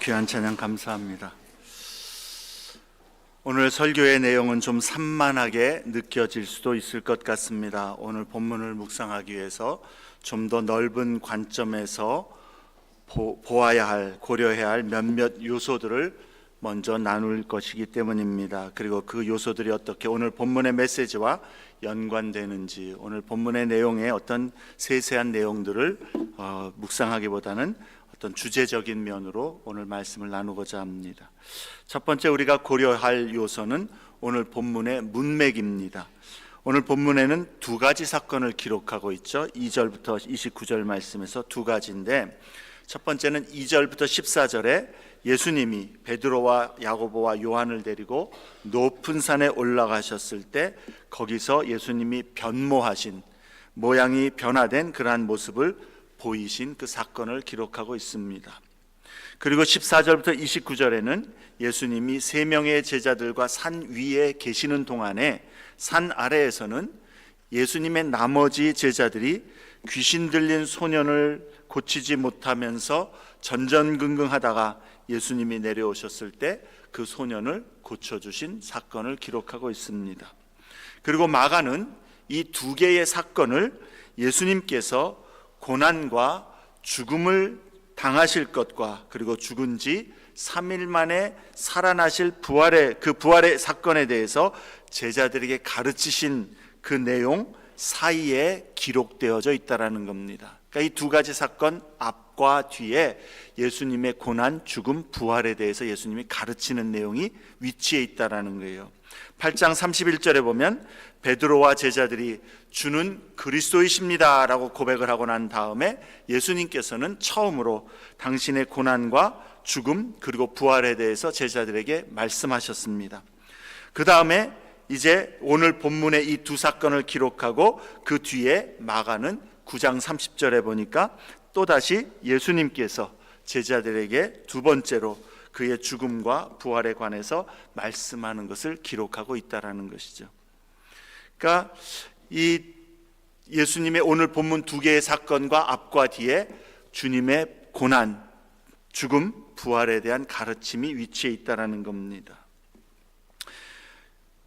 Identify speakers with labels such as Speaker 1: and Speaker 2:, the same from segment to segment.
Speaker 1: 귀한 찬양 감사합니다. 오늘 설교의 내용은 좀 산만하게 느껴질 수도 있을 것 같습니다. 오늘 본문을 묵상하기 위해서 좀 더 넓은 관점에서 보아야 할, 고려해야 할 몇몇 요소들을 먼저 나눌 것이기 때문입니다. 그리고 그 요소들이 어떻게 오늘 본문의 메시지와 연관되는지, 오늘 본문의 내용의 어떤 세세한 내용들을 묵상하기보다는 어떤 주제적인 면으로 오늘 말씀을 나누고자 합니다. 첫 번째 우리가 고려할 요소는 오늘 본문의 문맥입니다. 오늘 본문에는 두 가지 사건을 기록하고 있죠. 2절부터 29절 말씀에서 두 가지인데, 첫 번째는 2절부터 14절에 예수님이 베드로와 야고보와 요한을 데리고 높은 산에 올라가셨을 때 거기서 예수님이 변모하신, 모양이 변화된 그러한 모습을 보이신 그 사건을 기록하고 있습니다. 그리고 14절부터 29절에는 예수님이 세 명의 제자들과 산 위에 계시는 동안에 산 아래에서는 예수님의 나머지 제자들이 귀신 들린 소년을 고치지 못하면서 전전긍긍하다가 예수님이 내려오셨을 때 그 소년을 고쳐주신 사건을 기록하고 있습니다. 그리고 마가는 이 두 개의 사건을 예수님께서 고난과 죽음을 당하실 것과 그리고 죽은 지 3일 만에 살아나실 그 부활의 사건에 대해서 제자들에게 가르치신 그 내용 사이에 기록되어져 있다는 겁니다. 그러니까 이 두 가지 사건 앞과 뒤에 예수님의 고난, 죽음, 부활에 대해서 예수님이 가르치는 내용이 위치해 있다는 거예요. 8장 31절에 보면 베드로와 제자들이 주는 그리스도이십니다 라고 고백을 하고 난 다음에 예수님께서는 처음으로 당신의 고난과 죽음 그리고 부활에 대해서 제자들에게 말씀하셨습니다. 그 다음에 이제 오늘 본문의 이 두 사건을 기록하고 그 뒤에 마가는 9장 30절에 보니까 또다시 예수님께서 제자들에게 두 번째로 그의 죽음과 부활에 관해서 말씀하는 것을 기록하고 있다는 것이죠. 그러니까 이 예수님의 오늘 본문 두 개의 사건과 앞과 뒤에 주님의 고난, 죽음, 부활에 대한 가르침이 위치해 있다는 겁니다.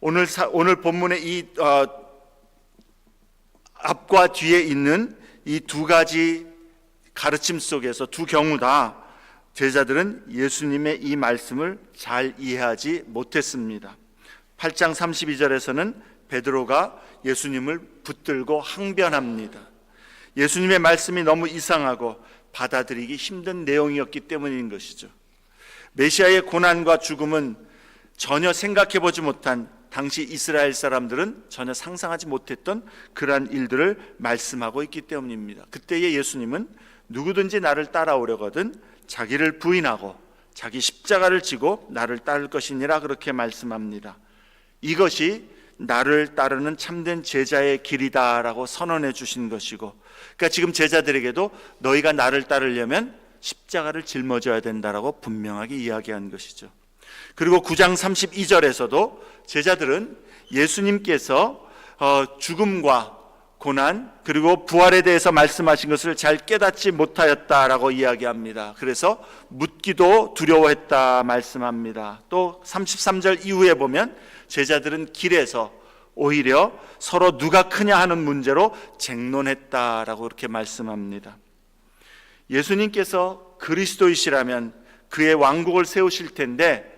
Speaker 1: 오늘 본문의 이 앞과 뒤에 있는 이 두 가지 가르침 속에서 두 경우 다 제자들은 예수님의 이 말씀을 잘 이해하지 못했습니다. 8장 32절에서는 베드로가 예수님을 붙들고 항변합니다. 예수님의 말씀이 너무 이상하고 받아들이기 힘든 내용이었기 때문인 것이죠. 메시아의 고난과 죽음은 전혀 생각해보지 못한, 당시 이스라엘 사람들은 전혀 상상하지 못했던 그러한 일들을 말씀하고 있기 때문입니다. 그때의 예수님은 누구든지 나를 따라오려거든 자기를 부인하고 자기 십자가를 지고 나를 따를 것이니라 그렇게 말씀합니다. 이것이 나를 따르는 참된 제자의 길이다라고 선언해 주신 것이고, 그러니까 지금 제자들에게도 너희가 나를 따르려면 십자가를 짊어져야 된다라고 분명하게 이야기한 것이죠. 그리고 9장 32절에서도 제자들은 예수님께서 죽음과 고난 그리고 부활에 대해서 말씀하신 것을 잘 깨닫지 못하였다라고 이야기합니다. 그래서 묻기도 두려워했다 말씀합니다. 또 33절 이후에 보면 제자들은 길에서 오히려 서로 누가 크냐 하는 문제로 쟁론했다라고 그렇게 말씀합니다. 예수님께서 그리스도이시라면 그의 왕국을 세우실 텐데,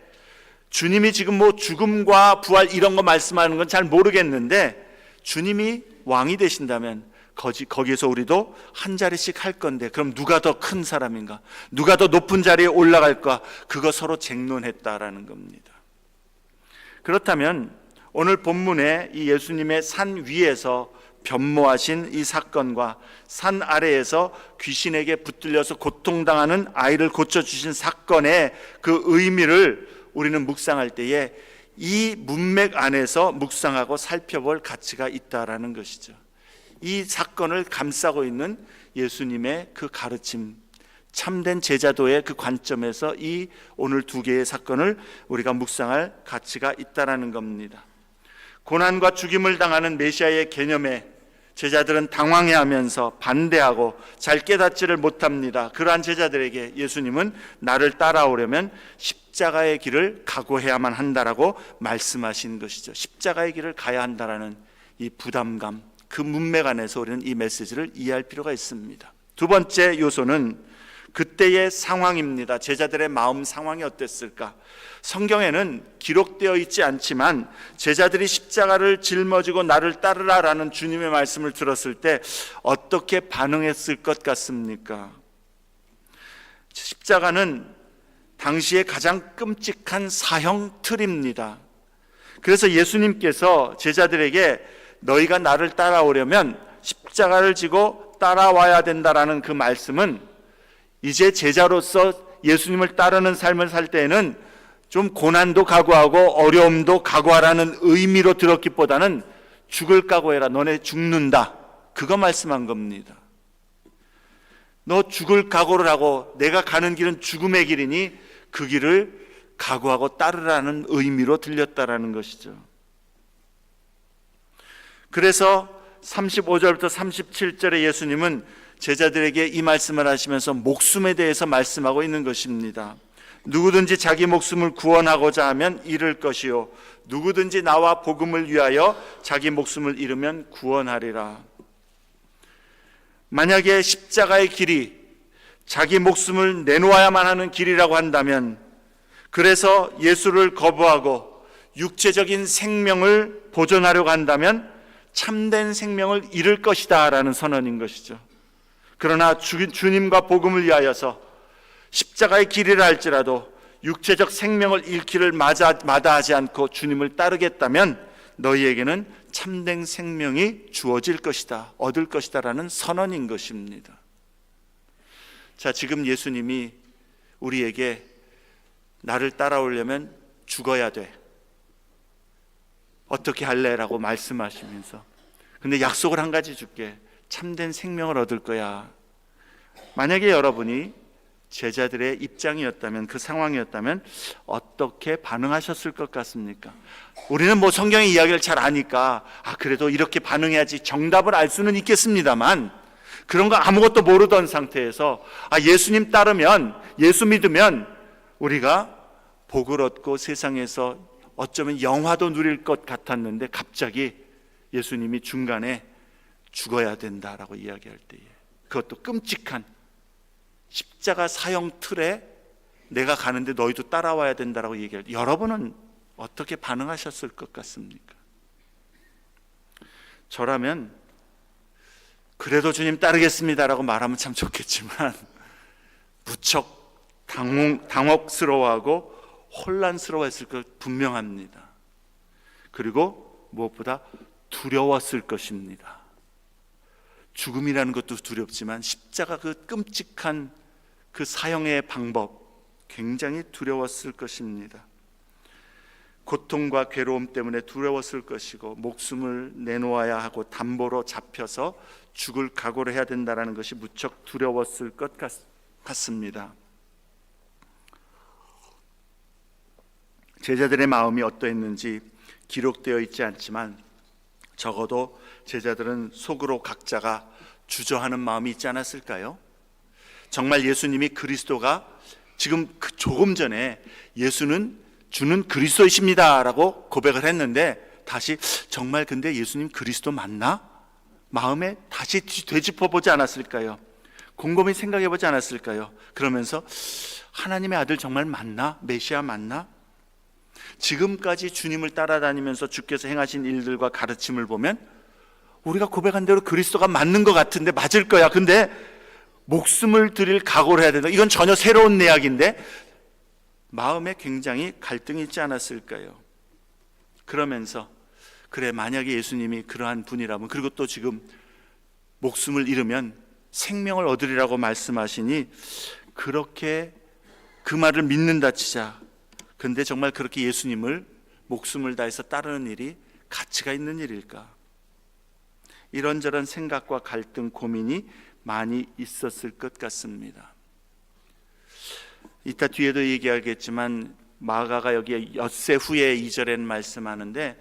Speaker 1: 주님이 지금 뭐 죽음과 부활 이런 거 말씀하는 건 잘 모르겠는데, 주님이 왕이 되신다면 거기에서 우리도 한 자리씩 할 건데 그럼 누가 더 큰 사람인가, 누가 더 높은 자리에 올라갈까, 그거 서로 쟁론했다라는 겁니다. 그렇다면 오늘 본문에 이 예수님의 산 위에서 변모하신 이 사건과 산 아래에서 귀신에게 붙들려서 고통당하는 아이를 고쳐주신 사건의 그 의미를 우리는 묵상할 때에 이 문맥 안에서 묵상하고 살펴볼 가치가 있다라는 것이죠. 이 사건을 감싸고 있는 예수님의 그 가르침, 참된 제자도의 그 관점에서 이 오늘 두 개의 사건을 우리가 묵상할 가치가 있다라는 겁니다. 고난과 죽임을 당하는 메시아의 개념에 제자들은 당황해하면서 반대하고 잘 깨닫지를 못합니다. 그러한 제자들에게 예수님은 나를 따라오려면 십자가의 길을 각오해야만 한다라고 말씀하신 것이죠. 십자가의 길을 가야 한다라는 이 부담감, 그 문맥 안에서 우리는 이 메시지를 이해할 필요가 있습니다. 두 번째 요소는 그때의 상황입니다. 제자들의 마음 상황이 어땠을까? 성경에는 기록되어 있지 않지만 제자들이 십자가를 짊어지고 나를 따르라라는 주님의 말씀을 들었을 때 어떻게 반응했을 것 같습니까? 십자가는 당시에 가장 끔찍한 사형 틀입니다. 그래서 예수님께서 제자들에게 너희가 나를 따라오려면 십자가를 지고 따라와야 된다라는 그 말씀은 이제 제자로서 예수님을 따르는 삶을 살 때에는 좀 고난도 각오하고 어려움도 각오하라는 의미로 들었기보다는 죽을 각오해라. 너네 죽는다. 그거 말씀한 겁니다. 너 죽을 각오를 하고 내가 가는 길은 죽음의 길이니 그 길을 각오하고 따르라는 의미로 들렸다라는 것이죠. 그래서 35절부터 37절에 예수님은 제자들에게 이 말씀을 하시면서 목숨에 대해서 말씀하고 있는 것입니다. 누구든지 자기 목숨을 구원하고자 하면 잃을 것이요 누구든지 나와 복음을 위하여 자기 목숨을 잃으면 구원하리라. 만약에 십자가의 길이 자기 목숨을 내놓아야만 하는 길이라고 한다면, 그래서 예수를 거부하고 육체적인 생명을 보존하려고 한다면 참된 생명을 잃을 것이다 라는 선언인 것이죠. 그러나 주님과 복음을 위하여서 십자가의 길이라 할지라도 육체적 생명을 잃기를 마다하지 않고 주님을 따르겠다면 너희에게는 참된 생명이 주어질 것이다, 얻을 것이다 라는 선언인 것입니다. 자, 지금 예수님이 우리에게 나를 따라오려면 죽어야 돼, 어떻게 할래? 라고 말씀하시면서, 근데 약속을 한 가지 줄게. 참된 생명을 얻을 거야. 만약에 여러분이 제자들의 입장이었다면, 그 상황이었다면 어떻게 반응하셨을 것 같습니까? 우리는 뭐 성경의 이야기를 잘 아니까 그래도 이렇게 반응해야지 정답을 알 수는 있겠습니다만, 그런 거 아무것도 모르던 상태에서 예수님 따르면, 예수 믿으면 우리가 복을 얻고 세상에서 어쩌면 영화도 누릴 것 같았는데 갑자기 예수님이 중간에 죽어야 된다라고 이야기할 때에, 그것도 끔찍한 십자가 사형 틀에 내가 가는데 너희도 따라와야 된다라고 얘기할 때 여러분은 어떻게 반응하셨을 것 같습니까? 저라면 그래도 주님 따르겠습니다라고 말하면 참 좋겠지만 무척 당혹스러워하고 혼란스러워했을 것 분명합니다. 그리고 무엇보다 두려웠을 것입니다. 죽음이라는 것도 두렵지만 십자가 그 끔찍한 그 사형의 방법, 굉장히 두려웠을 것입니다. 고통과 괴로움 때문에 두려웠을 것이고, 목숨을 내놓아야 하고 담보로 잡혀서 죽을 각오를 해야 된다는 것이 무척 두려웠을 것 같습니다. 제자들의 마음이 어떠했는지 기록되어 있지 않지만 적어도 제자들은 속으로 각자가 주저하는 마음이 있지 않았을까요? 정말 예수님이 그리스도가, 지금 조금 전에 예수는 주는 그리스도이십니다 라고 고백을 했는데 다시 정말 근데 예수님 그리스도 맞나? 마음에 다시 되짚어보지 않았을까요? 곰곰이 생각해보지 않았을까요? 그러면서 하나님의 아들 정말 맞나? 메시아 맞나? 지금까지 주님을 따라다니면서 주께서 행하신 일들과 가르침을 보면 우리가 고백한 대로 그리스도가 맞는 것 같은데, 맞을 거야. 근데 목숨을 드릴 각오를 해야 된다. 이건 전혀 새로운 이야기인데 마음에 굉장히 갈등이 있지 않았을까요? 그러면서 그래, 만약에 예수님이 그러한 분이라면, 그리고 또 지금 목숨을 잃으면 생명을 얻으리라고 말씀하시니 그렇게 그 말을 믿는다 치자. 근데 정말 그렇게 예수님을 목숨을 다해서 따르는 일이 가치가 있는 일일까? 이런저런 생각과 갈등, 고민이 많이 있었을 것 같습니다. 이따 뒤에도 얘기하겠지만 마가가 여기에 엿새 후에 2절에는 말씀하는데,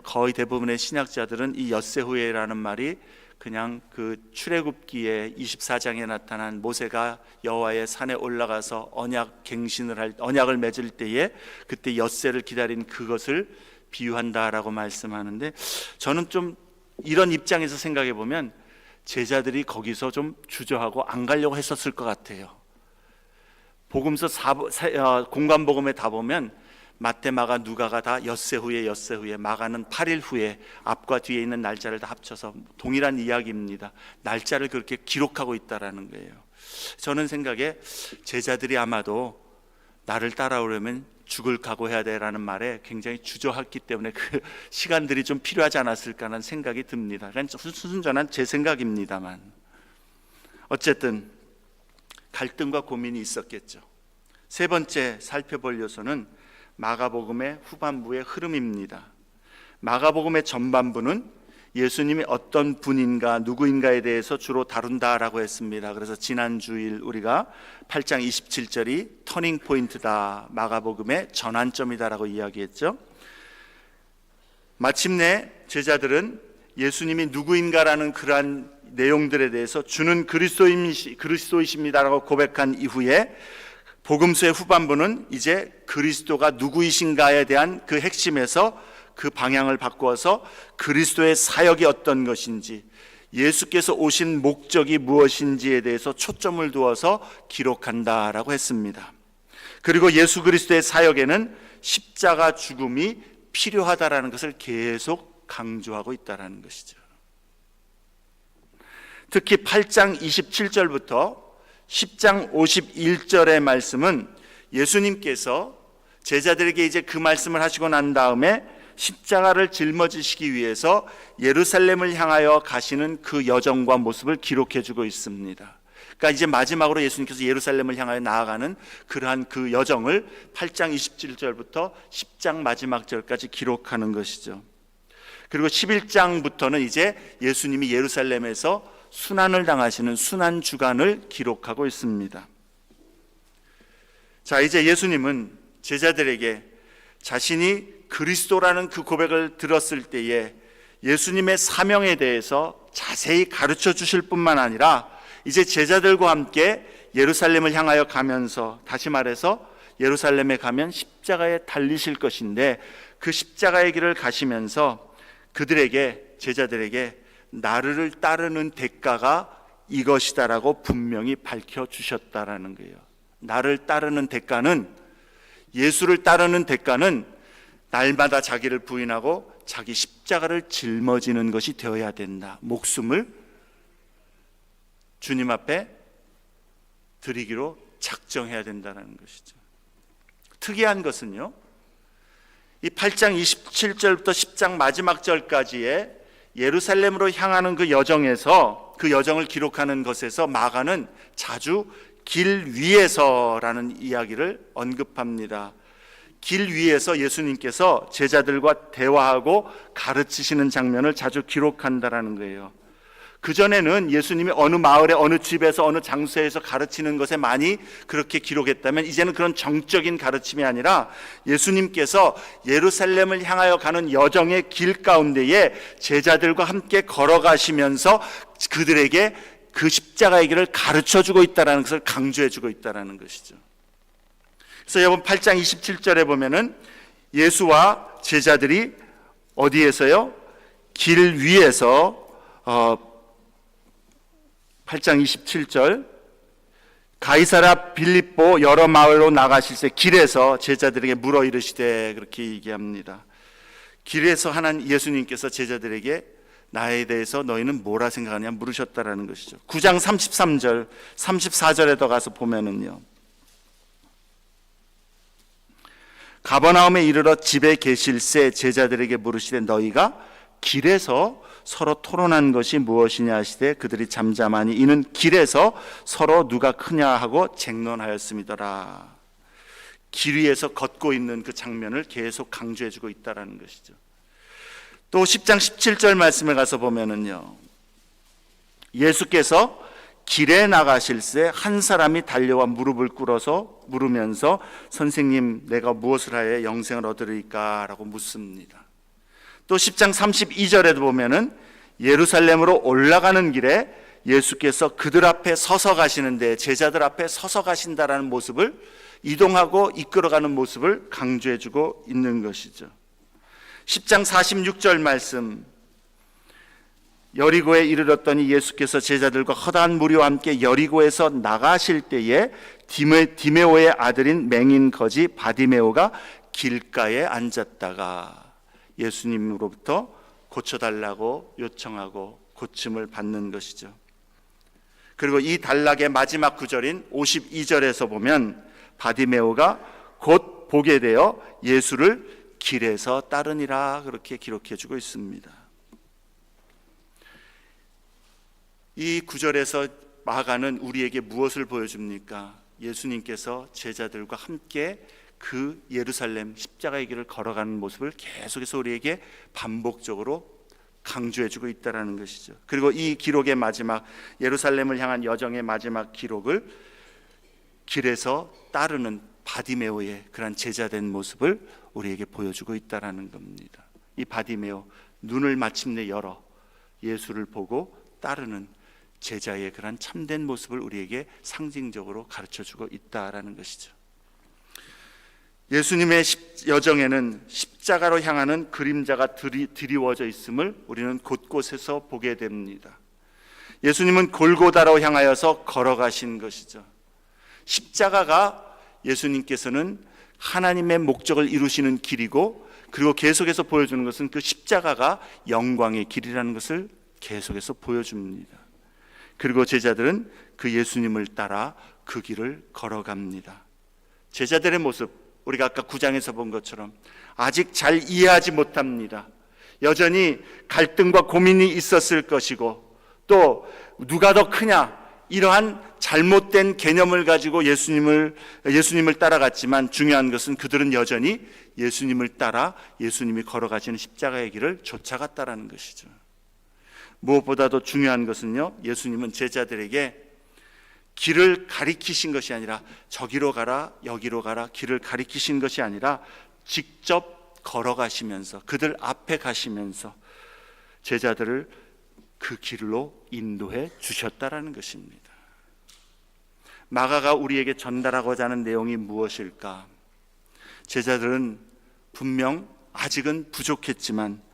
Speaker 1: 거의 대부분의 신학자들은 이 엿새 후에라는 말이 그냥 그 출애굽기에 24장에 나타난 모세가 여호와의 산에 올라가서 언약을 맺을 때에 그때 엿새를 기다린 그것을 비유한다라고 말씀하는데, 저는 좀 이런 입장에서 생각해 보면 제자들이 거기서 좀 주저하고 안 가려고 했었을 것 같아요. 복음서 공관복음에 다 보면 마태, 마가, 누가가 다 엿새 후에, 마가는 8일 후에, 앞과 뒤에 있는 날짜를 다 합쳐서 동일한 이야기입니다. 날짜를 그렇게 기록하고 있다라는 거예요. 저는 생각에 제자들이 아마도 나를 따라오려면 죽을 각오해야 되라는 말에 굉장히 주저했기 때문에 그 시간들이 좀 필요하지 않았을까 하는 생각이 듭니다. 그냥 순전한 제 생각입니다만, 어쨌든 갈등과 고민이 있었겠죠. 세 번째 살펴볼 요소는 마가복음의 후반부의 흐름입니다. 마가복음의 전반부는 예수님이 어떤 분인가, 누구인가에 대해서 주로 다룬다라고 했습니다. 그래서 지난 주일 우리가 8장 27절이 터닝 포인트다, 마가복음의 전환점이다라고 이야기했죠. 마침내 제자들은 예수님이 누구인가라는 그러한 내용들에 대해서 주는 그리스도이십니다라고 고백한 이후에 복음서의 후반부는 이제 그리스도가 누구이신가에 대한 그 핵심에서 그 방향을 바꾸어서 그리스도의 사역이 어떤 것인지, 예수께서 오신 목적이 무엇인지에 대해서 초점을 두어서 기록한다라고 했습니다. 그리고 예수 그리스도의 사역에는 십자가 죽음이 필요하다라는 것을 계속 강조하고 있다라는 것이죠. 특히 8장 27절부터 10장 51절의 말씀은 예수님께서 제자들에게 이제 그 말씀을 하시고 난 다음에 십자가를 짊어지시기 위해서 예루살렘을 향하여 가시는 그 여정과 모습을 기록해 주고 있습니다. 그러니까 이제 마지막으로 예수님께서 예루살렘을 향하여 나아가는 그러한 그 여정을 8장 27절부터 10장 마지막 절까지 기록하는 것이죠. 그리고 11장부터는 이제 예수님이 예루살렘에서 순환을 당하시는 순환 주간을 기록하고 있습니다. 자, 이제 예수님은 제자들에게 자신이 그리스도라는 그 고백을 들었을 때에 예수님의 사명에 대해서 자세히 가르쳐 주실 뿐만 아니라 이제 제자들과 함께 예루살렘을 향하여 가면서, 다시 말해서 예루살렘에 가면 십자가에 달리실 것인데, 그 십자가의 길을 가시면서 제자들에게 나를 따르는 대가가 이것이다라고 분명히 밝혀주셨다라는 거예요. 나를 따르는 대가는, 예수를 따르는 대가는 날마다 자기를 부인하고 자기 십자가를 짊어지는 것이 되어야 된다. 목숨을 주님 앞에 드리기로 작정해야 된다는 것이죠. 특이한 것은요, 이 8장 27절부터 10장 마지막 절까지의 예루살렘으로 향하는 그 여정에서, 그 여정을 기록하는 것에서 마가는 자주 길 위에서라는 이야기를 언급합니다. 길 위에서 예수님께서 제자들과 대화하고 가르치시는 장면을 자주 기록한다라는 거예요. 그전에는 예수님이 어느 마을에, 어느 집에서, 어느 장소에서 가르치는 것에 많이 그렇게 기록했다면, 이제는 그런 정적인 가르침이 아니라 예수님께서 예루살렘을 향하여 가는 여정의 길 가운데에 제자들과 함께 걸어가시면서 그들에게 그 십자가의 길을 가르쳐주고 있다는 것을 강조해주고 있다는 것이죠. 그래서 여러분 8장 27절에 보면은 예수와 제자들이 어디에서요? 길 위에서 8장 27절, 가이사랴 빌립보 여러 마을로 나가실새 길에서 제자들에게 물어 이르시되, 그렇게 얘기합니다. 길에서 예수님께서 제자들에게 나에 대해서 너희는 뭐라 생각하냐 물으셨다라는 것이죠. 9장 33절 34절에도 가서 보면은요, 가버나움에 이르러 집에 계실새 제자들에게 물으시되 너희가 길에서 서로 토론한 것이 무엇이냐 하시되 그들이 잠잠하니 이는 길에서 서로 누가 크냐 하고 쟁론하였음이더라. 길 위에서 걷고 있는 그 장면을 계속 강조해주고 있다는 것이죠. 또 10장 17절 말씀에 가서 보면은요, 예수께서 길에 나가실새 한 사람이 달려와 무릎을 꿇어서 물으면서 선생님 내가 무엇을 하여 영생을 얻으리까 라고 묻습니다. 또 10장 32절에도 보면은 예루살렘으로 올라가는 길에 예수께서 그들 앞에 서서 가시는데, 제자들 앞에 서서 가신다라는 모습을, 이동하고 이끌어가는 모습을 강조해주고 있는 것이죠. 10장 46절 말씀, 여리고에 이르렀더니 예수께서 제자들과 허다한 무리와 함께 여리고에서 나가실 때에 디메오의 아들인 맹인 거지 바디메오가 길가에 앉았다가 예수님으로부터 고쳐달라고 요청하고 고침을 받는 것이죠. 그리고 이 단락의 마지막 구절인 52절에서 보면 바디메오가 곧 보게 되어 예수를 길에서 따르니라, 그렇게 기록해주고 있습니다. 이 구절에서 마가는 우리에게 무엇을 보여줍니까? 예수님께서 제자들과 함께 그 예루살렘 십자가의 길을 걸어가는 모습을 계속해서 우리에게 반복적으로 강조해주고 있다는 것이죠. 그리고 이 기록의 마지막, 예루살렘을 향한 여정의 마지막 기록을 길에서 따르는 바디메오의 그런 제자된 모습을 우리에게 보여주고 있다는 겁니다. 이 바디메오, 눈을 마침내 열어 예수를 보고 따르는 제자의 그런 참된 모습을 우리에게 상징적으로 가르쳐주고 있다는 것이죠. 예수님의 여정에는 십자가로 향하는 그림자가 드리워져 있음을 우리는 곳곳에서 보게 됩니다. 예수님은 골고다로 향하여서 걸어가신 것이죠. 십자가가 예수님께서는 하나님의 목적을 이루시는 길이고, 그리고 계속해서 보여주는 것은 그 십자가가 영광의 길이라는 것을 계속해서 보여줍니다. 그리고 제자들은 그 예수님을 따라 그 길을 걸어갑니다. 제자들의 모습, 우리가 아까 9장에서 본 것처럼 아직 잘 이해하지 못합니다. 여전히 갈등과 고민이 있었을 것이고, 또 누가 더 크냐, 이러한 잘못된 개념을 가지고 예수님을 따라갔지만, 중요한 것은 그들은 여전히 예수님을 따라 예수님이 걸어가시는 십자가의 길을 쫓아갔다라는 것이죠. 무엇보다도 중요한 것은요, 예수님은 제자들에게 길을 가리키신 것이 아니라, 저기로 가라 여기로 가라 길을 가리키신 것이 아니라 직접 걸어가시면서, 그들 앞에 가시면서 제자들을 그 길로 인도해 주셨다라는 것입니다. 마가가 우리에게 전달하고자 하는 내용이 무엇일까? 제자들은 분명 아직은 부족했지만,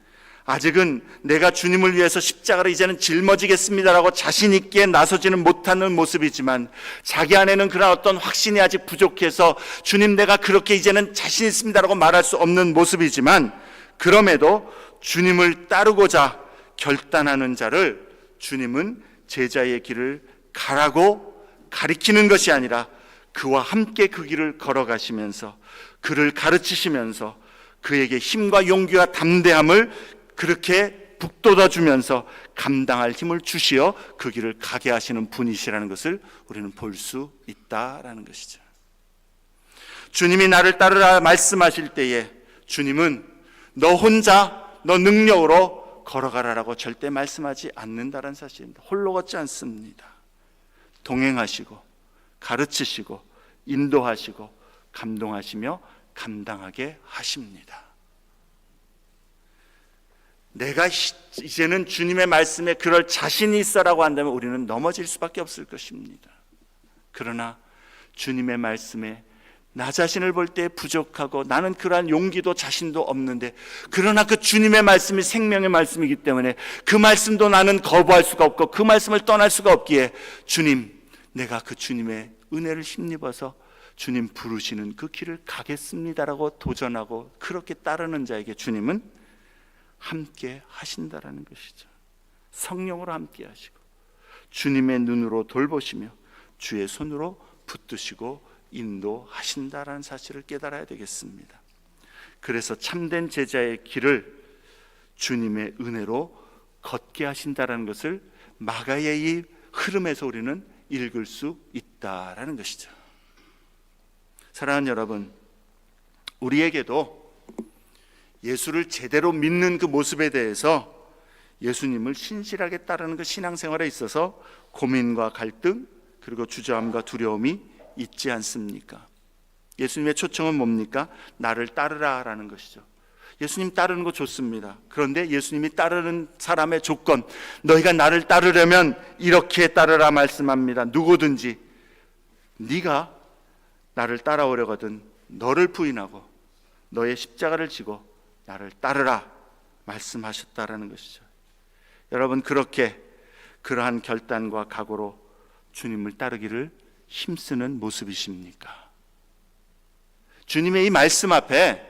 Speaker 1: 아직은 내가 주님을 위해서 십자가를 이제는 짊어지겠습니다라고 자신 있게 나서지는 못하는 모습이지만, 자기 안에는 그런 어떤 확신이 아직 부족해서 주님 내가 그렇게 이제는 자신 있습니다라고 말할 수 없는 모습이지만, 그럼에도 주님을 따르고자 결단하는 자를 주님은 제자의 길을 가라고 가리키는 것이 아니라 그와 함께 그 길을 걸어가시면서 그를 가르치시면서 그에게 힘과 용기와 담대함을 그렇게 북돋아 주면서 감당할 힘을 주시어 그 길을 가게 하시는 분이시라는 것을 우리는 볼 수 있다라는 것이죠. 주님이 나를 따르라 말씀하실 때에 주님은 너 혼자 너 능력으로 걸어가라라고 절대 말씀하지 않는다는 사실입니다. 홀로 걷지 않습니다. 동행하시고 가르치시고 인도하시고 감동하시며 감당하게 하십니다. 내가 이제는 주님의 말씀에 그럴 자신이 있어라고 한다면 우리는 넘어질 수밖에 없을 것입니다. 그러나 주님의 말씀에 나 자신을 볼 때 부족하고 나는 그러한 용기도 자신도 없는데, 그러나 그 주님의 말씀이 생명의 말씀이기 때문에 그 말씀도 나는 거부할 수가 없고 그 말씀을 떠날 수가 없기에, 주님 내가 그 주님의 은혜를 힘입어서 주님 부르시는 그 길을 가겠습니다라고 도전하고 그렇게 따르는 자에게 주님은 함께 하신다라는 것이죠. 성령으로 함께 하시고 주님의 눈으로 돌보시며 주의 손으로 붙드시고 인도하신다라는 사실을 깨달아야 되겠습니다. 그래서 참된 제자의 길을 주님의 은혜로 걷게 하신다라는 것을 마가의 이 흐름에서 우리는 읽을 수 있다라는 것이죠. 사랑하는 여러분, 우리에게도 예수를 제대로 믿는 그 모습에 대해서 예수님을 신실하게 따르는 그 신앙생활에 있어서 고민과 갈등, 그리고 주저함과 두려움이 있지 않습니까? 예수님의 초청은 뭡니까? 나를 따르라라는 것이죠. 예수님 따르는 거 좋습니다. 그런데 예수님이 따르는 사람의 조건, 너희가 나를 따르려면 이렇게 따르라 말씀합니다. 누구든지 네가 나를 따라오려거든 너를 부인하고 너의 십자가를 지고 나를 따르라 말씀하셨다라는 것이죠. 여러분, 그렇게 그러한 결단과 각오로 주님을 따르기를 힘쓰는 모습이십니까? 주님의 이 말씀 앞에,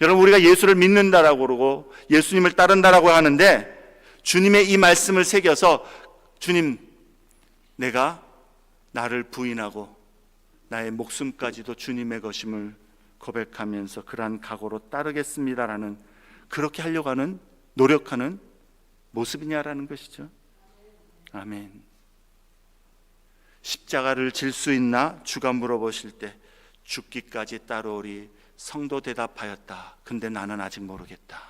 Speaker 1: 여러분, 우리가 예수를 믿는다라고 그러고 예수님을 따른다라고 하는데, 주님의 이 말씀을 새겨서 주님, 내가 나를 부인하고 나의 목숨까지도 주님의 것임을 고백하면서 그러한 각오로 따르겠습니다라는, 그렇게 하려고 하는, 노력하는 모습이냐라는 것이죠. 아멘. 십자가를 질 수 있나? 주가 물어보실 때 죽기까지 따르오리. 성도 대답하였다. 근데 나는 아직 모르겠다.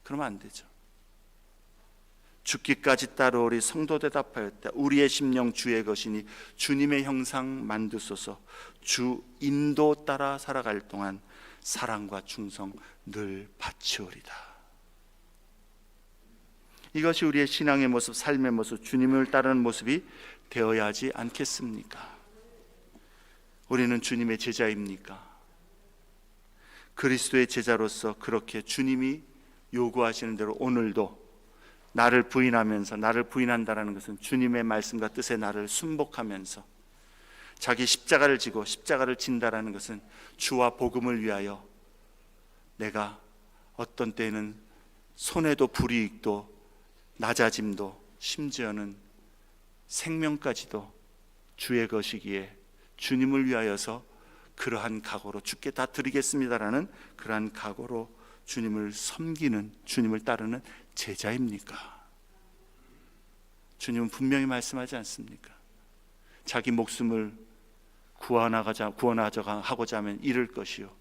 Speaker 1: 그러면 안 되죠. 죽기까지 따르오리. 성도 대답하였다. 우리의 심령 주의 것이니 주님의 형상 만드소서. 주 인도 따라 살아갈 동안 사랑과 충성 늘 바치오리다. 이것이 우리의 신앙의 모습, 삶의 모습, 주님을 따르는 모습이 되어야 하지 않겠습니까? 우리는 주님의 제자입니까? 그리스도의 제자로서 그렇게 주님이 요구하시는 대로 오늘도 나를 부인하면서, 나를 부인한다는 것은 주님의 말씀과 뜻에 나를 순복하면서 자기 십자가를 지고, 십자가를 진다라는 것은 주와 복음을 위하여 내가 어떤 때에는 손해도 불이익도 낮아짐도 심지어는 생명까지도 주의 것이기에 주님을 위하여서 그러한 각오로 주께 다 드리겠습니다라는 그러한 각오로 주님을 섬기는, 주님을 따르는 제자입니까? 주님은 분명히 말씀하지 않습니까? 자기 목숨을 구원하고자 하면 잃을 것이요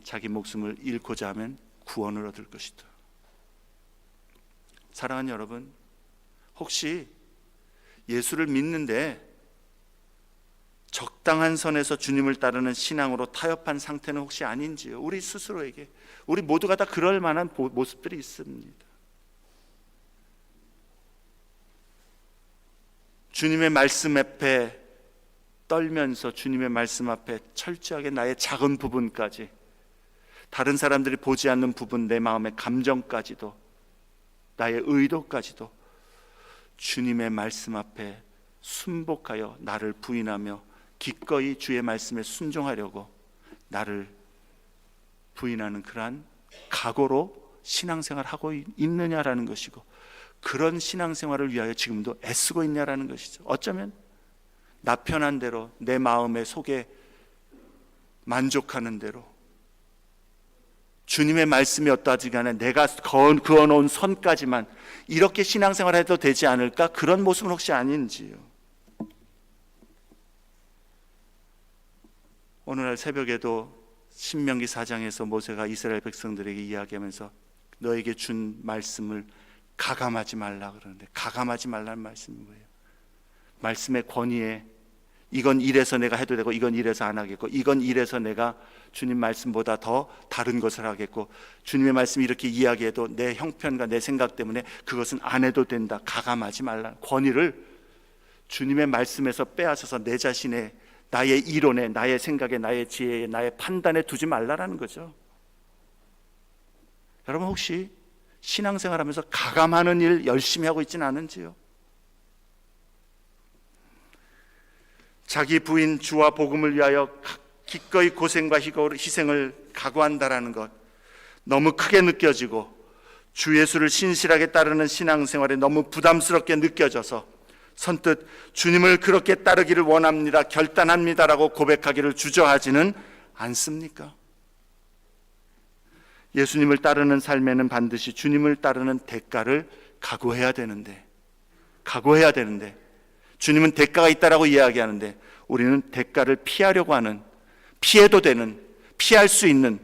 Speaker 1: 자기 목숨을 잃고자 하면 구원을 얻을 것이다. 사랑하는 여러분, 혹시 예수를 믿는데 적당한 선에서 주님을 따르는 신앙으로 타협한 상태는 혹시 아닌지요? 우리 스스로에게, 우리 모두가 다 그럴 만한 모습들이 있습니다. 주님의 말씀 앞에 떨면서 주님의 말씀 앞에 철저하게 나의 작은 부분까지, 다른 사람들이 보지 않는 부분, 내 마음의 감정까지도, 나의 의도까지도 주님의 말씀 앞에 순복하여 나를 부인하며 기꺼이 주의 말씀에 순종하려고 나를 부인하는 그러한 각오로 신앙생활을 하고 있느냐라는 것이고, 그런 신앙생활을 위하여 지금도 애쓰고 있냐라는 것이죠. 어쩌면 나 편한 대로, 내 마음의 속에 만족하는 대로, 주님의 말씀이 어떠하지 간에 내가 그어놓은 선까지만 이렇게 신앙생활을 해도 되지 않을까? 그런 모습은 혹시 아닌지요? 오늘날 새벽에도 신명기 4장에서 모세가 이스라엘 백성들에게 이야기하면서 너에게 준 말씀을 가감하지 말라 그러는데, 가감하지 말라는 말씀이 뭐예요? 말씀의 권위에 이건 이래서 내가 해도 되고 이건 이래서 안 하겠고, 이건 이래서 내가 주님 말씀보다 더 다른 것을 하겠고, 주님의 말씀이 이렇게 이야기해도 내 형편과 내 생각 때문에 그것은 안 해도 된다. 가감하지 말라. 권위를 주님의 말씀에서 빼앗아서 내 자신의, 나의 이론에, 나의 생각에, 나의 지혜에, 나의 판단에 두지 말라라는 거죠. 여러분, 혹시 신앙생활하면서 가감하는 일 열심히 하고 있지는 않은지요? 자기 부인 주와 복음을 위하여 기꺼이 고생과 희생을 각오한다라는 것, 너무 크게 느껴지고 주 예수를 신실하게 따르는 신앙생활에 너무 부담스럽게 느껴져서 선뜻 주님을 그렇게 따르기를 원합니다, 결단합니다라고 고백하기를 주저하지는 않습니까? 예수님을 따르는 삶에는 반드시 주님을 따르는 대가를 각오해야 되는데 주님은 대가가 있다라고 이야기하는데 우리는 대가를 피하려고 하는, 피해도 되는, 피할 수 있는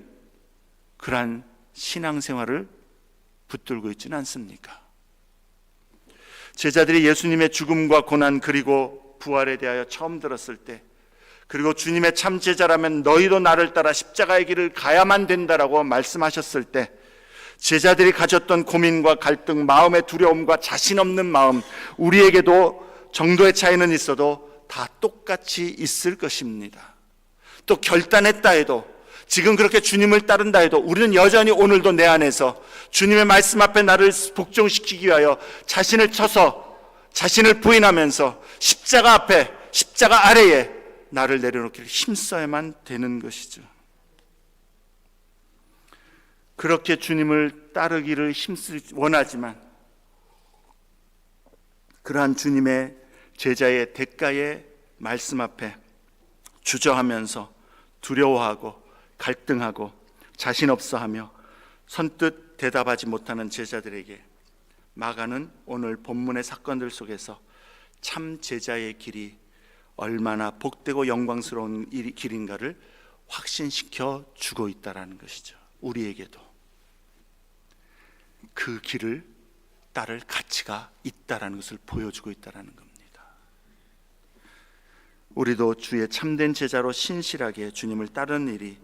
Speaker 1: 그러한 신앙생활을 붙들고 있지는 않습니까? 제자들이 예수님의 죽음과 고난 그리고 부활에 대하여 처음 들었을 때, 그리고 주님의 참 제자라면 너희도 나를 따라 십자가의 길을 가야만 된다라고 말씀하셨을 때, 제자들이 가졌던 고민과 갈등, 마음의 두려움과 자신 없는 마음, 우리에게도 정도의 차이는 있어도 다 똑같이 있을 것입니다. 또 결단했다 해도, 지금 그렇게 주님을 따른다 해도 우리는 여전히 오늘도 내 안에서 주님의 말씀 앞에 나를 복종시키기 위하여 자신을 쳐서, 자신을 부인하면서 십자가 앞에, 십자가 아래에 나를 내려놓기를 힘써야만 되는 것이죠. 그렇게 주님을 따르기를 원하지만 그러한 주님의 제자의 대가의 말씀 앞에 주저하면서 두려워하고 갈등하고 자신 없어하며 선뜻 대답하지 못하는 제자들에게 마가는 오늘 본문의 사건들 속에서 참 제자의 길이 얼마나 복되고 영광스러운 길인가를 확신시켜 주고 있다는 것이죠. 우리에게도 그 길을 따를 가치가 있다는 것을 보여주고 있다는 겁니다. 우리도 주의 참된 제자로 신실하게 주님을 따르는 일이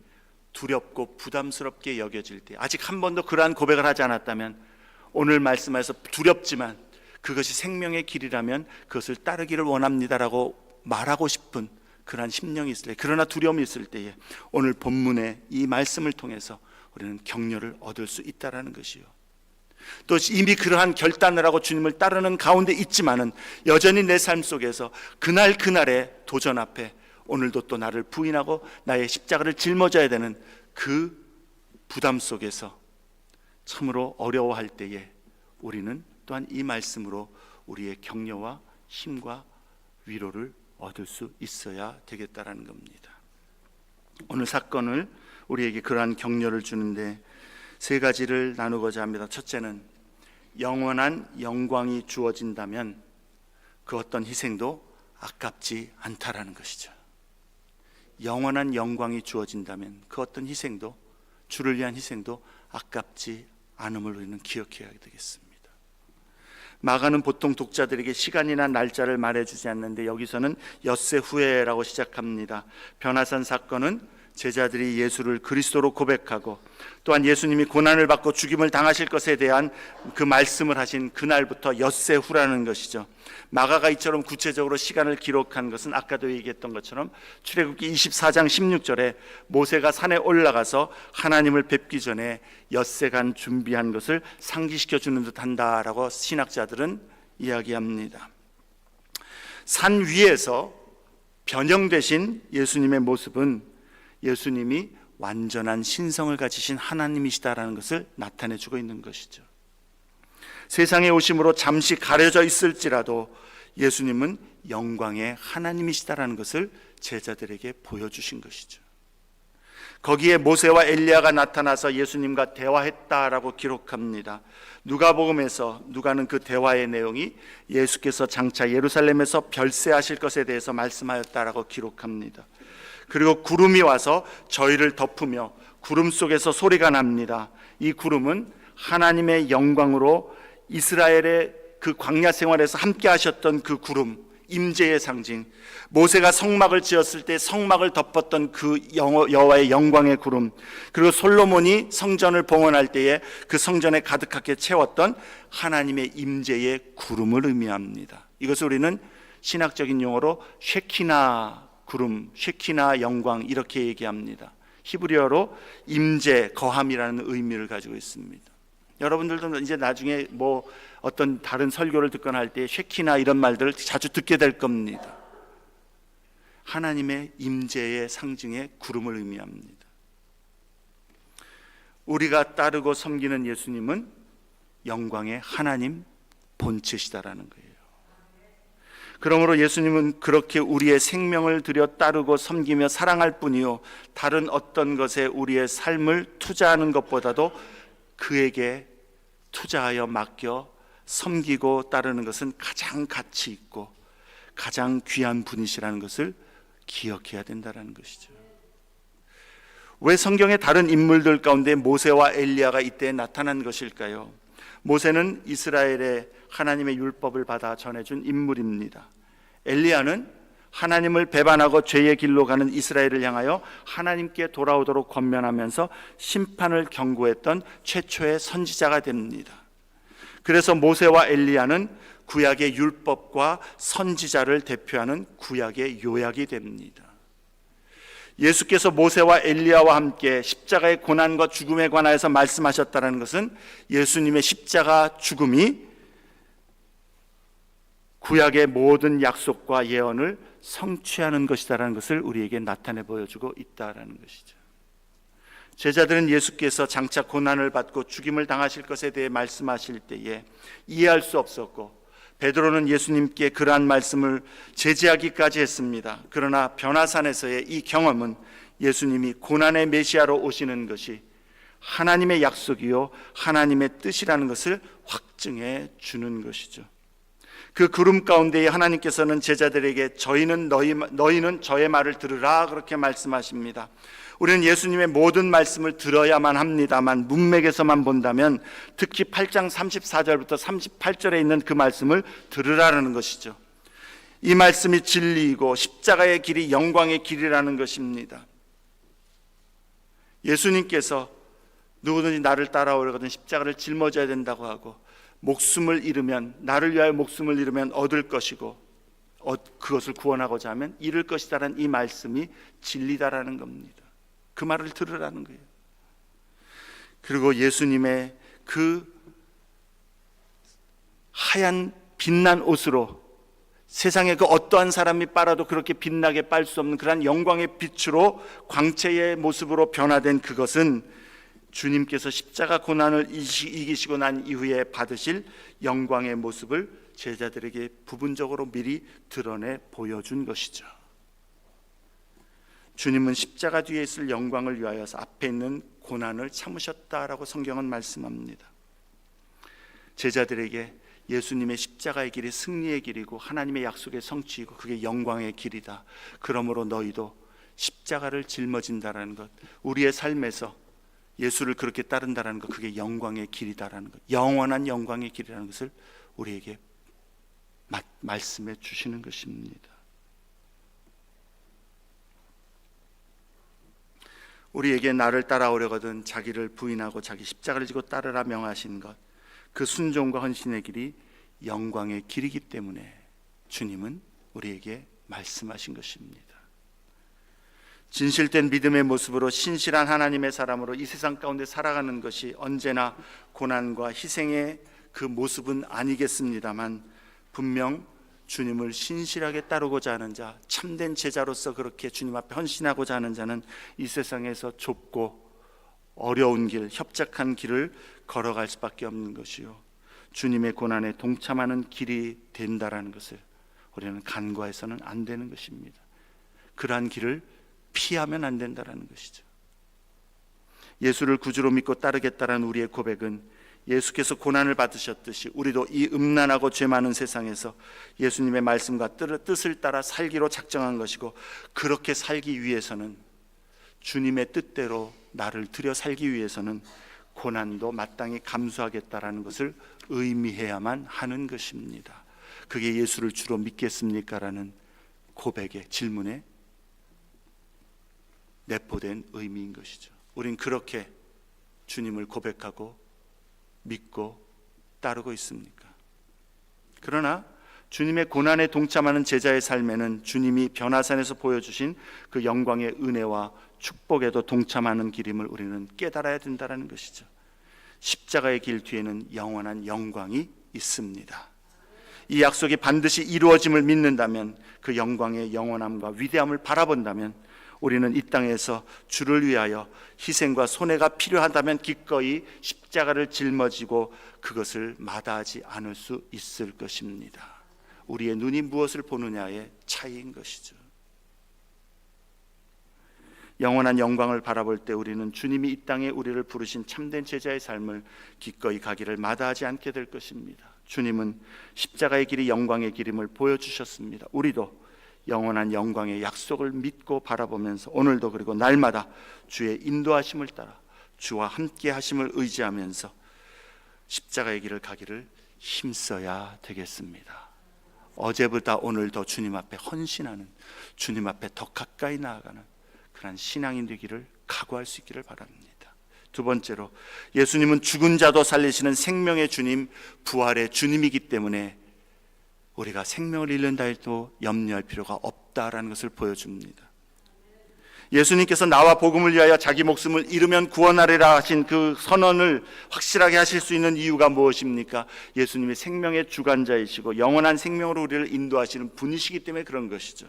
Speaker 1: 두렵고 부담스럽게 여겨질 때, 아직 한 번도 그러한 고백을 하지 않았다면, 오늘 말씀에서 두렵지만 그것이 생명의 길이라면 그것을 따르기를 원합니다라고 말하고 싶은 그러한 심령이 있을 때, 그러나 두려움이 있을 때에 오늘 본문의 이 말씀을 통해서 우리는 격려를 얻을 수 있다는 것이요, 또 이미 그러한 결단을 하고 주님을 따르는 가운데 있지만은 여전히 내 삶 속에서 그날의 도전 앞에 오늘도 또 나를 부인하고 나의 십자가를 짊어져야 되는 그 부담 속에서 참으로 어려워할 때에 우리는 또한 이 말씀으로 우리의 격려와 힘과 위로를 얻을 수 있어야 되겠다라는 겁니다. 오늘 사건을 우리에게 그러한 격려를 주는데 세 가지를 나누고자 합니다. 첫째는 영원한 영광이 주어진다면 그 어떤 희생도 아깝지 않다라는 것이죠. 영원한 영광이 주어진다면 그 어떤 희생도, 주를 위한 희생도 아깝지 않음을 우리는 기억해야 되겠습니다. 마가는 보통 독자들에게 시간이나 날짜를 말해주지 않는데 여기서는 엿새 후에라고 시작합니다. 변화산 사건은 제자들이 예수를 그리스도로 고백하고 또한 예수님이 고난을 받고 죽임을 당하실 것에 대한 그 말씀을 하신 그날부터 엿새 후라는 것이죠. 마가가 이처럼 구체적으로 시간을 기록한 것은 아까도 얘기했던 것처럼 출애굽기 24장 16절에 모세가 산에 올라가서 하나님을 뵙기 전에 엿새간 준비한 것을 상기시켜 주는 듯한다라고 신학자들은 이야기합니다. 산 위에서 변형되신 예수님의 모습은 예수님이 완전한 신성을 가지신 하나님이시다라는 것을 나타내주고 있는 것이죠. 세상에 오심으로 잠시 가려져 있을지라도 예수님은 영광의 하나님이시다라는 것을 제자들에게 보여주신 것이죠. 거기에 모세와 엘리야가 나타나서 예수님과 대화했다라고 기록합니다. 누가복음에서 누가는 그 대화의 내용이 예수께서 장차 예루살렘에서 별세하실 것에 대해서 말씀하였다라고 기록합니다. 그리고 구름이 와서 저희를 덮으며 구름 속에서 소리가 납니다. 이 구름은 하나님의 영광으로 이스라엘의 그 광야 생활에서 함께 하셨던 그 구름, 임재의 상징, 모세가 성막을 지었을 때 성막을 덮었던 그 여호와의 영광의 구름, 그리고 솔로몬이 성전을 봉헌할 때에 그 성전에 가득하게 채웠던 하나님의 임재의 구름을 의미합니다. 이것을 우리는 신학적인 용어로 쉐키나 구름, 쉐키나 영광 이렇게 얘기합니다. 히브리어로 임재, 거함이라는 의미를 가지고 있습니다. 여러분들도 이제 나중에 뭐 어떤 다른 설교를 듣거나 할 때 쉐키나 이런 말들을 자주 듣게 될 겁니다. 하나님의 임재의 상징의 구름을 의미합니다. 우리가 따르고 섬기는 예수님은 영광의 하나님 본체시다라는 거예요. 그러므로 예수님은 그렇게 우리의 생명을 들여 따르고 섬기며 사랑할 뿐이요, 다른 어떤 것에 우리의 삶을 투자하는 것보다도 그에게 투자하여 맡겨 섬기고 따르는 것은 가장 가치 있고 가장 귀한 분이시라는 것을 기억해야 된다는 것이죠. 왜 성경의 다른 인물들 가운데 모세와 엘리야가 이때 나타난 것일까요? 모세는 이스라엘의 하나님의 율법을 받아 전해준 인물입니다. 엘리야는 하나님을 배반하고 죄의 길로 가는 이스라엘을 향하여 하나님께 돌아오도록 권면하면서 심판을 경고했던 최초의 선지자가 됩니다. 그래서 모세와 엘리야는 구약의 율법과 선지자를 대표하는 구약의 요약이 됩니다. 예수께서 모세와 엘리야와 함께 십자가의 고난과 죽음에 관하여서 말씀하셨다는 것은 예수님의 십자가 죽음이 구약의 모든 약속과 예언을 성취하는 것이다라는 것을 우리에게 나타내 보여주고 있다라는 것이죠. 제자들은 예수께서 장차 고난을 받고 죽임을 당하실 것에 대해 말씀하실 때에 이해할 수 없었고, 베드로는 예수님께 그러한 말씀을 제지하기까지 했습니다. 그러나 변화산에서의 이 경험은 예수님이 고난의 메시아로 오시는 것이 하나님의 약속이요 하나님의 뜻이라는 것을 확증해 주는 것이죠. 그 구름 가운데에 하나님께서는 제자들에게 너희는 저의 말을 들으라 그렇게 말씀하십니다. 우리는 예수님의 모든 말씀을 들어야만 합니다만, 문맥에서만 본다면 특히 8장 34절부터 38절에 있는 그 말씀을 들으라는 것이죠. 이 말씀이 진리이고 십자가의 길이 영광의 길이라는 것입니다. 예수님께서 누구든지 나를 따라오려거든 십자가를 짊어져야 된다고 하고, 목숨을 잃으면, 나를 위하여 목숨을 잃으면 얻을 것이고 그것을 구원하고자 하면 잃을 것이다라는 이 말씀이 진리다라는 겁니다. 그 말을 들으라는 거예요. 그리고 예수님의 그 하얀 빛난 옷으로, 세상에 그 어떠한 사람이 빨아도 그렇게 빛나게 빨 수 없는 그러한 영광의 빛으로 광채의 모습으로 변화된 그것은 주님께서 십자가 고난을 이기시고 난 이후에 받으실 영광의 모습을 제자들에게 부분적으로 미리 드러내 보여준 것이죠. 주님은 십자가 뒤에 있을 영광을 위하여서 앞에 있는 고난을 참으셨다라고 성경은 말씀합니다. 제자들에게 예수님의 십자가의 길이 승리의 길이고 하나님의 약속의 성취이고 그게 영광의 길이다. 그러므로 너희도 십자가를 짊어진다라는 것, 우리의 삶에서 예수를 그렇게 따른다라는 것, 그게 영광의 길이다라는 것, 영원한 영광의 길이라는 것을 우리에게 말씀해 주시는 것입니다. 우리에게 나를 따라오려거든 자기를 부인하고 자기 십자가를 지고 따르라 명하신 것, 그 순종과 헌신의 길이 영광의 길이기 때문에 주님은 우리에게 말씀하신 것입니다. 진실된 믿음의 모습으로 신실한 하나님의 사람으로 이 세상 가운데 살아가는 것이 언제나 고난과 희생의 그 모습은 아니겠습니다만, 분명 주님을 신실하게 따르고자 하는 자, 참된 제자로서 그렇게 주님 앞에 헌신하고자 하는 자는 이 세상에서 좁고 어려운 길, 협착한 길을 걸어갈 수밖에 없는 것이요, 주님의 고난에 동참하는 길이 된다라는 것을 우리는 간과해서는 안 되는 것입니다. 그러한 길을 피하면 안 된다라는 것이죠. 예수를 구주로 믿고 따르겠다라는 우리의 고백은 예수께서 고난을 받으셨듯이 우리도 이 음란하고 죄 많은 세상에서 예수님의 말씀과 뜻을 따라 살기로 작정한 것이고, 그렇게 살기 위해서는, 주님의 뜻대로 나를 들여 살기 위해서는 고난도 마땅히 감수하겠다라는 것을 의미해야만 하는 것입니다. 그게 예수를 주로 믿겠습니까? 라는 고백의 질문에 내포된 의미인 것이죠. 우린 그렇게 주님을 고백하고 믿고 따르고 있습니까? 그러나 주님의 고난에 동참하는 제자의 삶에는 주님이 변화산에서 보여주신 그 영광의 은혜와 축복에도 동참하는 길임을 우리는 깨달아야 된다는 것이죠. 십자가의 길 뒤에는 영원한 영광이 있습니다. 이 약속이 반드시 이루어짐을 믿는다면, 그 영광의 영원함과 위대함을 바라본다면, 우리는 이 땅에서 주를 위하여 희생과 손해가 필요하다면 기꺼이 십자가를 짊어지고 그것을 마다하지 않을 수 있을 것입니다. 우리의 눈이 무엇을 보느냐의 차이인 것이죠. 영원한 영광을 바라볼 때 우리는 주님이 이 땅에 우리를 부르신 참된 제자의 삶을 기꺼이 가기를 마다하지 않게 될 것입니다. 주님은 십자가의 길이 영광의 길임을 보여주셨습니다. 우리도 영원한 영광의 약속을 믿고 바라보면서 오늘도 그리고 날마다 주의 인도하심을 따라 주와 함께 하심을 의지하면서 십자가의 길을 가기를 힘써야 되겠습니다. 어제보다 오늘 더 주님 앞에 헌신하는, 주님 앞에 더 가까이 나아가는 그런 신앙이 되기를 각오할 수 있기를 바랍니다. 두 번째로, 예수님은 죽은 자도 살리시는 생명의 주님, 부활의 주님이기 때문에 우리가 생명을 잃는다 해도 염려할 필요가 없다라는 것을 보여줍니다. 예수님께서 나와 복음을 위하여 자기 목숨을 잃으면 구원하리라 하신 그 선언을 확실하게 하실 수 있는 이유가 무엇입니까? 예수님이 생명의 주관자이시고 영원한 생명으로 우리를 인도하시는 분이시기 때문에 그런 것이죠.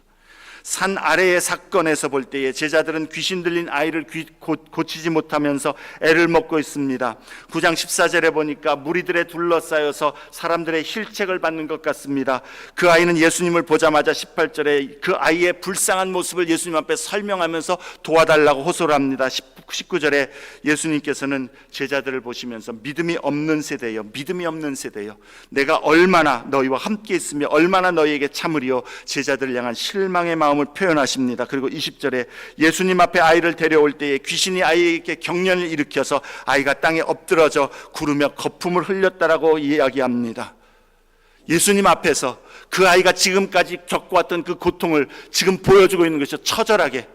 Speaker 1: 산 아래의 사건에서 볼 때에 제자들은 귀신 들린 아이를 고치지 못하면서 애를 먹고 있습니다. 9장 14절에 보니까 무리들에 둘러싸여서 사람들의 힐책을 받는 것 같습니다. 그 아이는 예수님을 보자마자 18절에 그 아이의 불쌍한 모습을 예수님 앞에 설명하면서 도와달라고 호소를 합니다. 19절에 예수님께서는 제자들을 보시면서 믿음이 없는 세대여, 믿음이 없는 세대여, 내가 얼마나 너희와 함께 있으며 얼마나 너희에게 참으리요, 제자들을 향한 실망의 마음을 표현하십니다. 그리고 20절에 예수님 앞에 아이를 데려올 때에 귀신이 아이에게 경련을 일으켜서 아이가 땅에 엎드러져 구르며 거품을 흘렸다라고 이야기합니다. 예수님 앞에서 그 아이가 지금까지 겪어왔던 그 고통을 지금 보여주고 있는 것이죠. 처절하게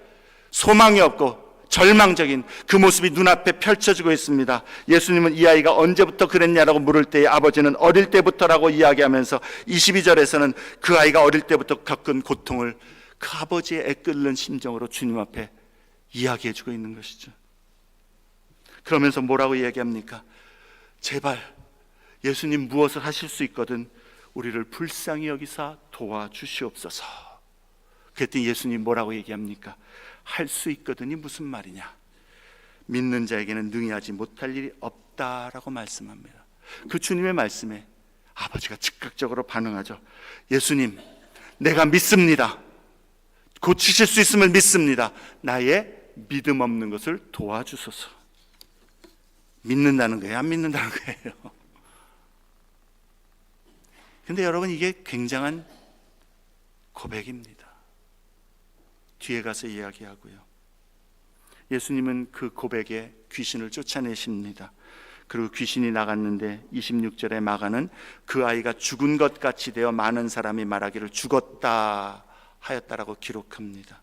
Speaker 1: 소망이 없고 절망적인 그 모습이 눈앞에 펼쳐지고 있습니다. 예수님은 이 아이가 언제부터 그랬냐라고 물을 때에 아버지는 어릴 때부터라고 이야기하면서 22절에서는 그 아이가 어릴 때부터 겪은 고통을 그 아버지의 애끓는 심정으로 주님 앞에 이야기해주고 있는 것이죠. 그러면서 뭐라고 이야기합니까? 제발 예수님 무엇을 하실 수 있거든 우리를 불쌍히 여기사 도와주시옵소서. 그랬더니 예수님 뭐라고 얘기합니까? 할 수 있거든이 무슨 말이냐? 믿는 자에게는 능히 하지 못할 일이 없다라고 말씀합니다. 그 주님의 말씀에 아버지가 즉각적으로 반응하죠. 예수님, 내가 믿습니다. 고치실 수 있음을 믿습니다. 나의 믿음 없는 것을 도와주소서. 믿는다는 거예요? 안 믿는다는 거예요? 근데 여러분, 이게 굉장한 고백입니다. 뒤에 가서 이야기하고요. 예수님은 그 고백에 귀신을 쫓아내십니다. 그리고 귀신이 나갔는데 26절에 마가는 그 아이가 죽은 것 같이 되어 많은 사람이 말하기를 죽었다 하였다라고 기록합니다.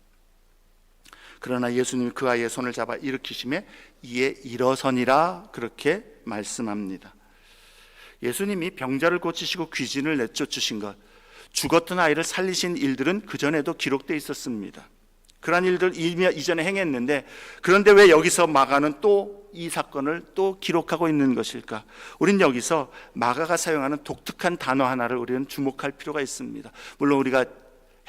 Speaker 1: 그러나 예수님이 그 아이의 손을 잡아 일으키심에 이에 일어서니라 그렇게 말씀합니다. 예수님이 병자를 고치시고 귀신을 내쫓으신 것, 죽었던 아이를 살리신 일들은 그전에도 기록되어 있었습니다. 그러한 일들 이전에 행했는데, 그런데 왜 여기서 마가는 또 이 사건을 또 기록하고 있는 것일까? 우린 여기서 마가가 사용하는 독특한 단어 하나를 우리는 주목할 필요가 있습니다. 물론 우리가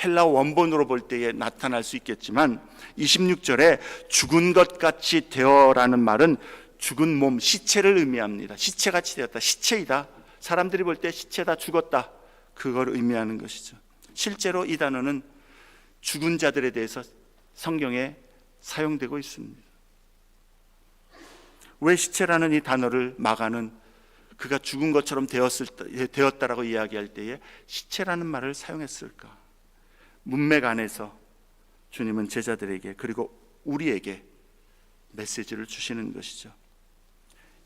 Speaker 1: 헬라 원본으로 볼 때에 나타날 수 있겠지만 26절에 죽은 것 같이 되어라는 말은 죽은 몸, 시체를 의미합니다. 시체같이 되었다, 시체이다. 사람들이 볼 때 시체다, 죽었다, 그걸 의미하는 것이죠. 실제로 이 단어는 죽은 자들에 대해서 성경에 사용되고 있습니다. 왜 시체라는 이 단어를 마가는 그가 죽은 것처럼 되었다라고 이야기할 때에 시체라는 말을 사용했을까? 문맥 안에서 주님은 제자들에게 그리고 우리에게 메시지를 주시는 것이죠.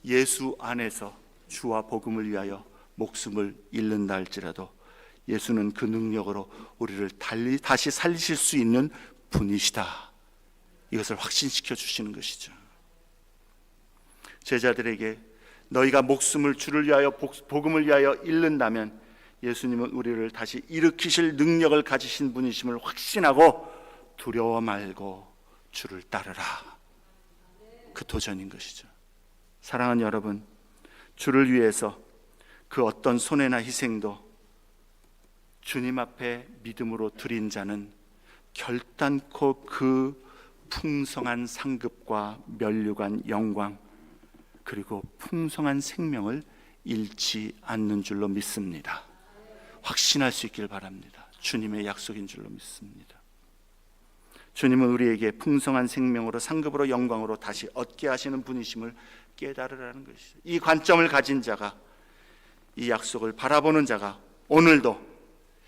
Speaker 1: 예수 안에서 주와 복음을 위하여 목숨을 잃는다 할지라도 예수는 그 능력으로 우리를 다시 살리실 수 있는 분이시다. 이것을 확신시켜 주시는 것이죠. 제자들에게 너희가 목숨을 주를 위하여 복음을 위하여 잃는다면 예수님은 우리를 다시 일으키실 능력을 가지신 분이심을 확신하고 두려워 말고 주를 따르라. 그 도전인 것이죠. 사랑하는 여러분, 주를 위해서 그 어떤 손해나 희생도 주님 앞에 믿음으로 드린 자는 결단코 그 풍성한 상급과 면류관 영광 그리고 풍성한 생명을 잃지 않는 줄로 믿습니다. 확신할 수 있길 바랍니다. 주님의 약속인 줄로 믿습니다. 주님은 우리에게 풍성한 생명으로 상급으로 영광으로 다시 얻게 하시는 분이심을 깨달으라는 것이죠. 이 관점을 가진 자가, 이 약속을 바라보는 자가 오늘도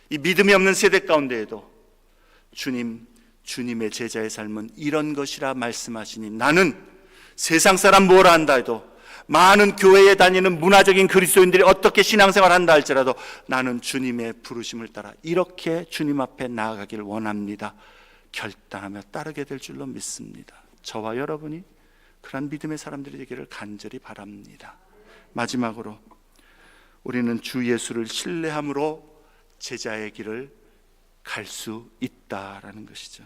Speaker 1: 이 믿음이 없는 세대 가운데에도 주님의 제자의 삶은 이런 것이라 말씀하시니 나는 세상 사람 뭐라 한다 해도 많은 교회에 다니는 문화적인 그리스도인들이 어떻게 신앙생활을 한다 할지라도 나는 주님의 부르심을 따라 이렇게 주님 앞에 나아가길 원합니다. 결단하며 따르게 될 줄로 믿습니다. 저와 여러분이 그런 믿음의 사람들이 되기를 간절히 바랍니다. 마지막으로 우리는 주 예수를 신뢰함으로 제자의 길을 갈 수 있다라는 것이죠.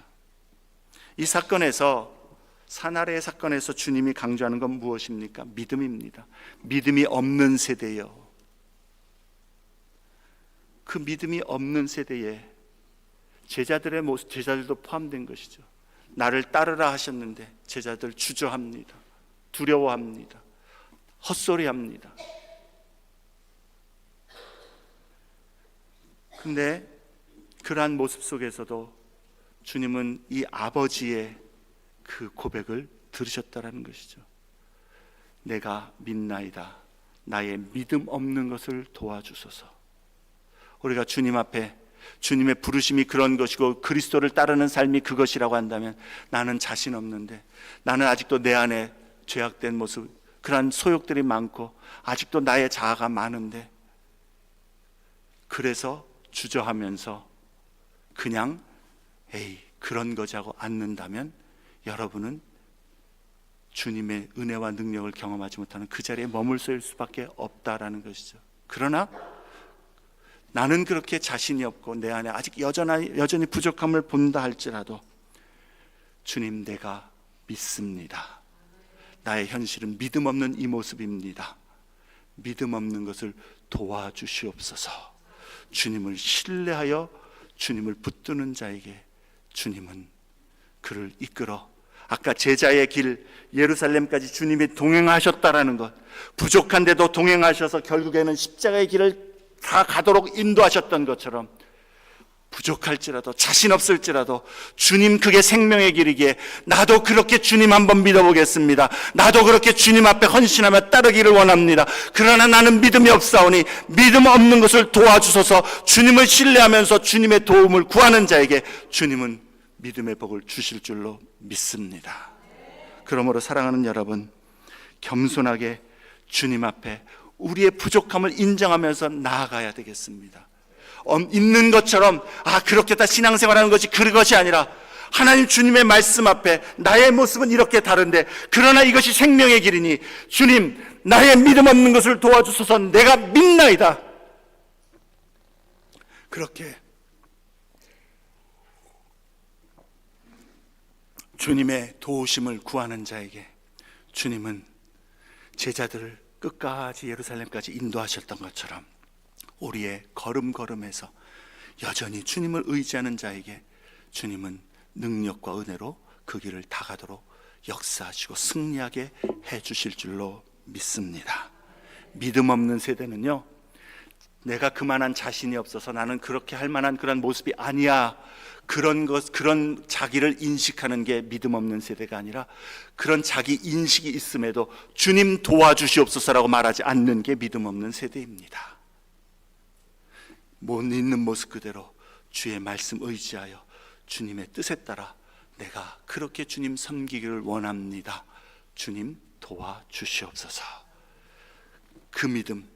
Speaker 1: 이 사건에서, 사나리의 사건에서 주님이 강조하는 건 무엇입니까? 믿음입니다. 믿음이 없는 세대요. 그 믿음이 없는 세대에 제자들의 모습, 제자들도 포함된 것이죠. 나를 따르라 하셨는데 제자들 주저합니다. 두려워합니다. 헛소리합니다. 근데 그러한 모습 속에서도 주님은 이 아버지의 그 고백을 들으셨다라는 것이죠. 내가 믿나이다. 나의 믿음 없는 것을 도와주소서. 우리가 주님 앞에 주님의 부르심이 그런 것이고 그리스도를 따르는 삶이 그것이라고 한다면 나는 자신 없는데, 나는 아직도 내 안에 죄악된 모습, 그러한 소욕들이 많고 아직도 나의 자아가 많은데, 그래서 주저하면서 그냥 에이 그런 거지 하고 앉는다면 여러분은 주님의 은혜와 능력을 경험하지 못하는 그 자리에 머물러있을 수밖에 없다라는 것이죠. 그러나 나는 그렇게 자신이 없고 내 안에 아직 여전히 부족함을 본다 할지라도 주님, 내가 믿습니다. 나의 현실은 믿음 없는 이 모습입니다. 믿음 없는 것을 도와주시옵소서. 주님을 신뢰하여 주님을 붙드는 자에게 주님은 그를 이끌어 아까 제자의 길 예루살렘까지 주님이 동행하셨다라는 것, 부족한데도 동행하셔서 결국에는 십자가의 길을 다 가도록 인도하셨던 것처럼 부족할지라도 자신 없을지라도 주님 그게 생명의 길이기에 나도 그렇게 주님 한번 믿어보겠습니다. 나도 그렇게 주님 앞에 헌신하며 따르기를 원합니다. 그러나 나는 믿음이 없사오니 믿음 없는 것을 도와주소서. 주님을 신뢰하면서 주님의 도움을 구하는 자에게 주님은 믿음의 복을 주실 줄로 믿습니다. 그러므로 사랑하는 여러분, 겸손하게 주님 앞에 우리의 부족함을 인정하면서 나아가야 되겠습니다. 있는 것처럼 그렇게 다 신앙생활하는 것이 그것이 아니라 하나님 주님의 말씀 앞에 나의 모습은 이렇게 다른데 그러나 이것이 생명의 길이니 주님 나의 믿음 없는 것을 도와주소서. 내가 믿나이다. 그렇게 주님의 도우심을 구하는 자에게 주님은 제자들을 끝까지 예루살렘까지 인도하셨던 것처럼 우리의 걸음걸음에서 여전히 주님을 의지하는 자에게 주님은 능력과 은혜로 그 길을 다 가도록 역사하시고 승리하게 해주실 줄로 믿습니다. 믿음 없는 세대는요, 내가 그만한 자신이 없어서 나는 그렇게 할 만한 그런 모습이 아니야, 그런 자기를 인식하는 게 믿음 없는 세대가 아니라 그런 자기 인식이 있음에도 주님 도와주시옵소서라고 말하지 않는 게 믿음 없는 세대입니다. 못 있는 모습 그대로 주의 말씀 의지하여 주님의 뜻에 따라 내가 그렇게 주님 섬기기를 원합니다. 주님 도와주시옵소서. 그 믿음,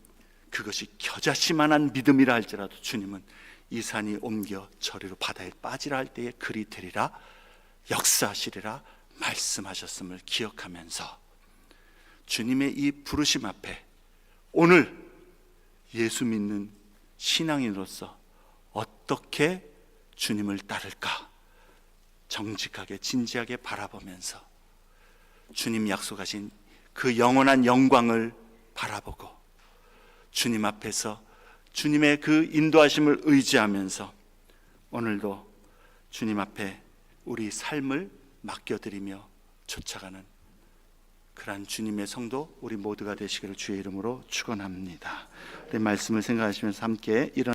Speaker 1: 그것이 겨자씨만한 믿음이라 할지라도 주님은 이 산이 옮겨 저리로 바다에 빠지라 할 때에 그리 되리라 역사하시리라 말씀하셨음을 기억하면서 주님의 이 부르심 앞에 오늘 예수 믿는 신앙인으로서 어떻게 주님을 따를까 정직하게 진지하게 바라보면서 주님 약속하신 그 영원한 영광을 바라보고 주님 앞에서 주님의 그 인도하심을 의지하면서 오늘도 주님 앞에 우리 삶을 맡겨드리며 쫓아가는 그러한 주님의 성도 우리 모두가 되시기를 주의 이름으로 축원합니다. 내 말씀을 생각하시면서 함께 일어나